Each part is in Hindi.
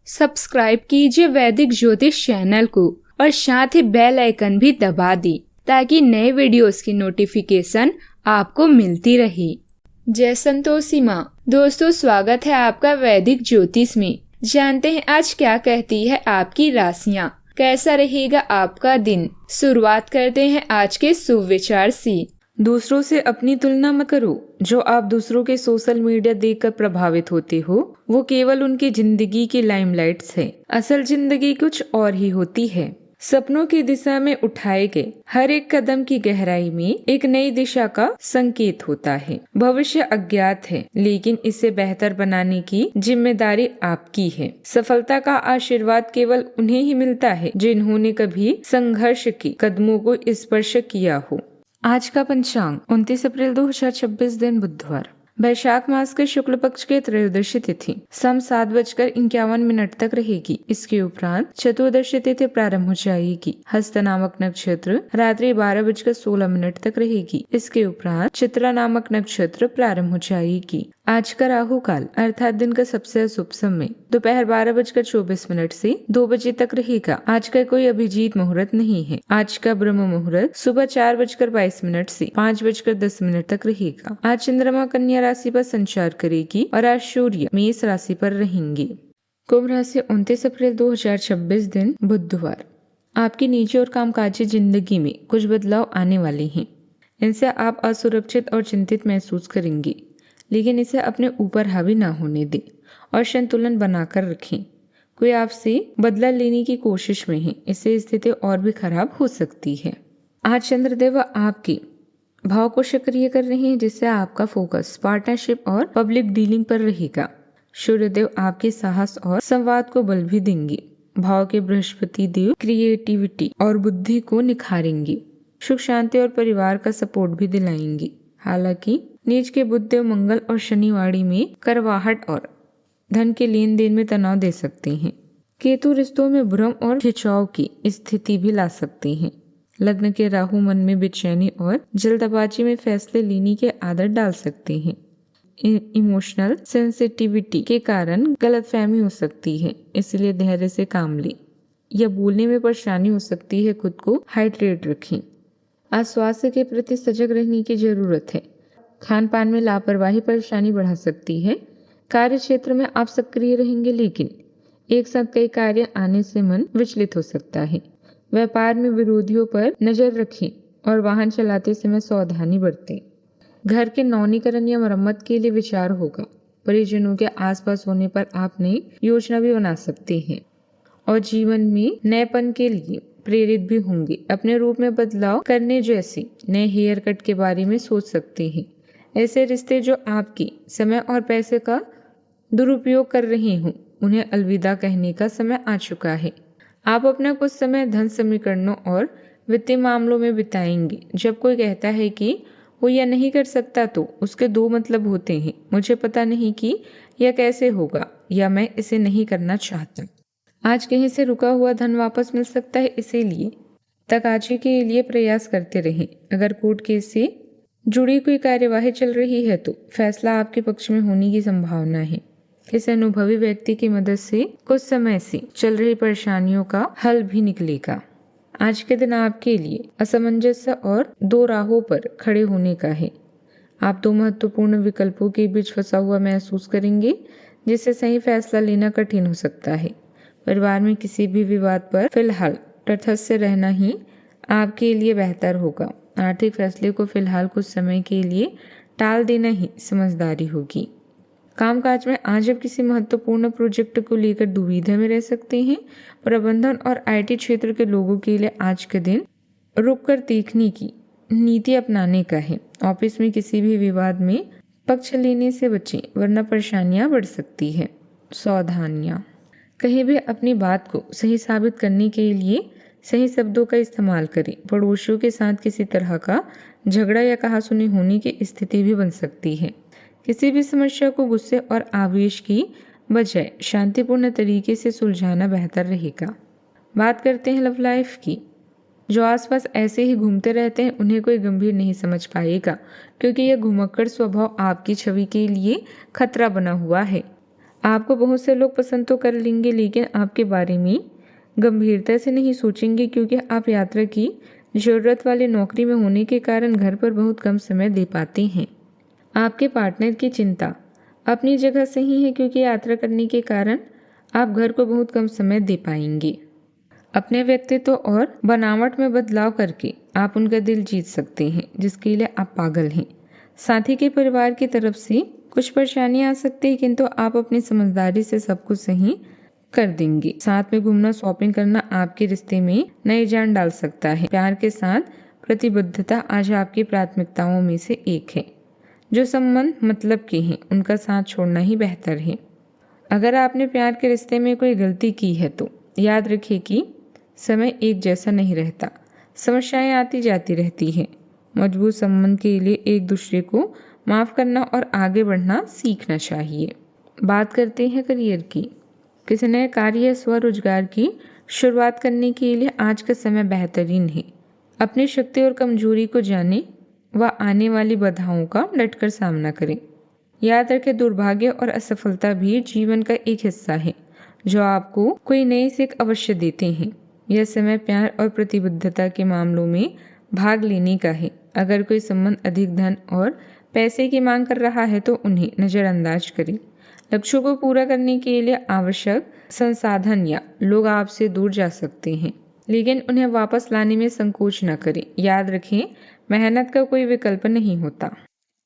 सब्सक्राइब कीजिए वैदिक ज्योतिष चैनल को और साथ ही बेल आइकन भी दबा दी ताकि नए वीडियोस की नोटिफिकेशन आपको मिलती रहे। जय संतोषी माँ। दोस्तों, स्वागत है आपका वैदिक ज्योतिष में। जानते हैं आज क्या कहती है आपकी राशियाँ, कैसा रहेगा आपका दिन। शुरुआत करते हैं आज के शुभ विचार से। दूसरों से अपनी तुलना मत करो। जो आप दूसरों के सोशल मीडिया देखकर प्रभावित होते हो वो केवल उनकी जिंदगी की लाइमलाइट्स है। असल जिंदगी कुछ और ही होती है। सपनों की दिशा में उठाए गए हर एक कदम की गहराई में एक नई दिशा का संकेत होता है। भविष्य अज्ञात है, लेकिन इसे बेहतर बनाने की जिम्मेदारी आपकी है। सफलता का आशीर्वाद केवल उन्हें ही मिलता है जिन्होंने कभी संघर्ष के कदमों को स्पर्श किया हो। आज का पंचांग 29 अप्रैल 2026 दिन बुधवार, वैशाख मास के शुक्ल पक्ष के त्रयोदशी तिथि शाम 7:51 तक रहेगी। इसके उपरांत चतुर्दशी तिथि प्रारंभ हो जाएगी। हस्त नामक नक्षत्र रात्रि 12:16 तक रहेगी। इसके उपरांत चित्रा नामक नक्षत्र प्रारंभ हो जाएगी। आज का राहु काल अर्थात दिन का सबसे अशुभ समय दोपहर 12:24 से 2 बजे तक रहेगा। आज का कोई अभिजीत मुहूर्त नहीं है। आज का ब्रह्म मुहूर्त सुबह 4:22 से 5:10 तक रहेगा। आज चंद्रमा कन्या राशि पर संचार करेगी और आज सूर्य मेष राशि पर रहेंगे। कुंभ राशि 29 अप्रैल 2026 दिन बुधवार, आपकी निजी और कामकाजी जिंदगी में कुछ बदलाव आने वाले हैं। इनसे आप असुरक्षित और चिंतित महसूस करेंगे, लेकिन इसे अपने ऊपर हावी ना होने दें और संतुलन बनाकर रखें। कोई आपसे बदला लेने की कोशिश में है, इससे स्थिति और भी खराब हो सकती है। आज चंद्रदेव आपके भाव को सक्रिय कर रहे हैं, जिससे आपका फोकस पार्टनरशिप और पब्लिक डीलिंग पर रहेगा। सूर्यदेव आपके साहस और संवाद को बल भी देंगे। भाव के बृहस्पति देव क्रिएटिविटी और बुद्धि को निखारेंगे। सुख शांति और परिवार का सपोर्ट भी दिलाएंगे। हालांकि नीच के बुध देव मंगल और शनिवारी में करवाहट और धन के लेन देन में तनाव दे सकते हैं। केतु रिश्तों में भ्रम और खिंचाव की स्थिति भी ला सकते हैं। लग्न के राहु मन में बेचैनी और जल्दबाजी में फैसले लेने की आदत डाल सकते हैं। इमोशनल सेंसिटिविटी के कारण गलतफहमी हो सकती है, इसलिए धैर्य से काम लें। या बोलने में परेशानी हो सकती है, खुद को हाइड्रेट रखें। आज स्वास्थ्य के प्रति सजग रहने की जरूरत है। खान पान में लापरवाही परेशानी बढ़ा सकती है। कार्य क्षेत्र में आप सक्रिय रहेंगे, लेकिन एक साथ कई कार्य आने से मन विचलित हो सकता है। व्यापार में विरोधियों पर नजर रखें और वाहन चलाते समय सावधानी बरतें। घर के नवीनीकरण या मरम्मत के लिए विचार होगा। परिजनों के आसपास होने पर आप नई योजना भी बना सकते हैं और जीवन में नएपन के लिए प्रेरित भी होंगे। अपने रूप में बदलाव करने जैसे नए हेयर कट के बारे में सोच सकते हैं। ऐसे रिश्ते जो आपके समय और पैसे का दुरुपयोग कर रहे हों, उन्हें अलविदा कहने का समय आ चुका है। आप अपना कुछ समय धन समीकरणों और वित्तीय मामलों में बिताएंगे। जब कोई कहता है कि वो यह नहीं कर सकता तो उसके दो मतलब होते हैं। मुझे पता नहीं कि यह कैसे होगा या मैं इसे नहीं करना चाहता। आज कहीं से रुका हुआ धन वापस मिल सकता है, इसीलिए तकाजी के लिए प्रयास करते रहें। अगर कोर्ट केस से जुड़ी कोई कार्यवाही चल रही है तो फैसला आपके पक्ष में होने की संभावना है। किसी अनुभवी व्यक्ति की मदद से कुछ समय से चल रही परेशानियों का हल भी निकलेगा। आज के दिन आपके लिए असमंजस और दो राहों पर खड़े होने का है। आप दो महत्वपूर्ण विकल्पों के बीच फंसा हुआ महसूस करेंगे, जिससे सही फैसला लेना कठिन हो सकता है। परिवार में किसी भी विवाद पर फिलहाल तटस्थ रहना ही आपके लिए बेहतर होगा। आर्थिक फैसले को फिलहाल कुछ समय के लिए टाल देना ही समझदारी होगी। कामकाज में आज आप किसी महत्वपूर्ण प्रोजेक्ट को लेकर दुविधा में रह सकते हैं। प्रबंधन और आईटी क्षेत्र के लोगों के लिए आज के दिन रुककर देखने की नीति अपनाने का है। ऑफिस में किसी भी विवाद में पक्ष लेने से बचें, वरना परेशानियां बढ़ सकती है। सावधानियां, कहीं भी अपनी बात को सही साबित करने के लिए सही शब्दों का इस्तेमाल करें। पड़ोसियों के साथ किसी तरह का झगड़ा या कहासुनी होने की स्थिति भी बन सकती है। किसी भी समस्या को गुस्से और आवेश की बजाय शांतिपूर्ण तरीके से सुलझाना बेहतर रहेगा। बात करते हैं लव लाइफ की। जो आसपास ऐसे ही घूमते रहते हैं उन्हें कोई गंभीर नहीं समझ पाएगा, क्योंकि यह घुमक्कड़ स्वभाव आपकी छवि के लिए खतरा बना हुआ है। आपको बहुत से लोग पसंद तो कर लेंगे, लेकिन आपके बारे में गंभीरता से नहीं सोचेंगे, क्योंकि आप यात्रा की ज़रूरत वाली नौकरी में होने के कारण घर पर बहुत कम समय दे पाते हैं। आपके पार्टनर की चिंता अपनी जगह सही है, क्योंकि यात्रा करने के कारण आप घर को बहुत कम समय दे पाएंगे। अपने व्यक्तित्व और बनावट में बदलाव करके आप उनका दिल जीत सकते हैं, जिसके लिए आप पागल हैं। साथी के परिवार की तरफ से कुछ परेशानियां आ सकती है, किंतु आप अपनी समझदारी से सब कुछ सही कर देंगे। साथ में घूमना, शॉपिंग करना आपके रिश्ते में नई जान डाल सकता है। प्यार के साथ प्रतिबद्धता आज आपकी प्राथमिकताओं में से एक है। जो संबंध मतलब के हैं, उनका साथ छोड़ना ही बेहतर है। अगर आपने प्यार के रिश्ते में कोई गलती की है तो याद रखिए कि समय एक जैसा नहीं रहता, समस्याएं आती जाती रहती है। मजबूत संबंध के लिए एक दूसरे को माफ करना और आगे बढ़ना सीखना चाहिए। बात करते हैं करियर की। किसी नए कार्य या स्वरोजगार की शुरुआत करने के लिए आज का समय बेहतरीन है। अपनी शक्ति और कमजोरी को जानें व आने वाली बाधाओं का डटकर सामना करें। याद रखें, दुर्भाग्य और असफलता भी जीवन का एक हिस्सा है, जो आपको कोई नई सीख अवश्य देते हैं। यह समय प्यार और प्रतिबद्धता के मामलों में भाग लेने का है। अगर कोई संबंध अधिक धन और पैसे की मांग कर रहा है तो उन्हें नज़रअंदाज करें। लक्ष्यों को पूरा करने के लिए आवश्यक संसाधन या लोग आपसे दूर जा सकते हैं, लेकिन उन्हें वापस लाने में संकोच न करें। याद रखें, मेहनत का कोई विकल्प नहीं होता।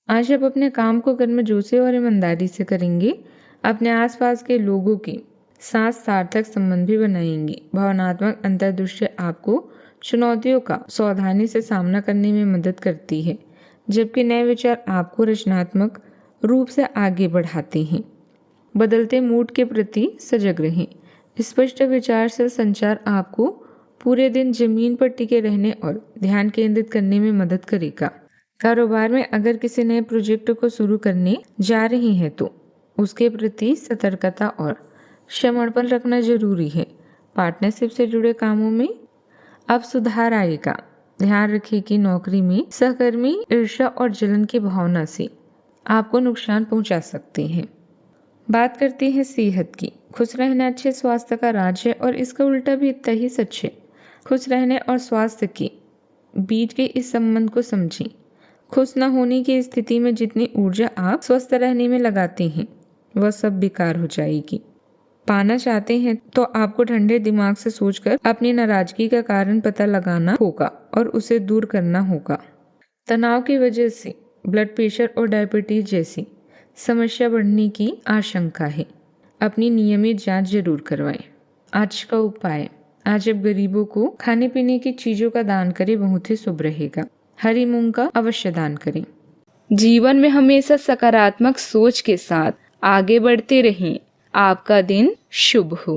आज आप अपने काम को गर्मजोशी और ईमानदारी से करेंगे। अपने आसपास के लोगों के साथ सार्थक संबंध भी बनाएंगे। भावनात्मक अंतर्दृष्टि आपको चुनौतियों का सावधानी से सामना करने में मदद करती है, जबकि नए विचार आपको रचनात्मक रूप से आगे बढ़ाते हैं। बदलते मूड के प्रति सजग रहें। स्पष्ट विचारशील संचार आपको पूरे दिन जमीन पर टिके रहने और ध्यान केंद्रित करने में मदद करेगा। कारोबार में अगर किसी नए प्रोजेक्ट को शुरू करने जा रहे हैं तो उसके प्रति सतर्कता और समर्पण रखना जरूरी है। पार्टनरशिप से जुड़े कामों में अब सुधार आएगा। ध्यान रखें कि नौकरी में सहकर्मी ईर्ष्या और जलन की भावना से आपको नुकसान पहुंचा सकते हैं। बात करते हैं सेहत की। खुश रहना अच्छे स्वास्थ्य का राज है और इसका उल्टा भी इतना ही सच है। खुश रहने और स्वास्थ्य के बीच के इस संबंध को समझें। खुश न होने की स्थिति में जितनी ऊर्जा आप स्वस्थ रहने में लगाते हैं, वह सब बेकार हो जाएगी। पाना चाहते हैं तो आपको ठंडे दिमाग से सोचकर अपनी नाराजगी का कारण पता लगाना होगा और उसे दूर करना होगा। तनाव की वजह से ब्लड प्रेशर और डायबिटीज जैसी समस्या बढ़ने की आशंका है। अपनी नियमित जांच जरूर करवाएं। आज का उपाय, आज आप गरीबों को खाने पीने की चीजों का दान करें, बहुत ही शुभ रहेगा। हरी मूंग का अवश्य दान करें। जीवन में हमेशा सकारात्मक सोच के साथ आगे बढ़ते रहें। आपका दिन शुभ हो।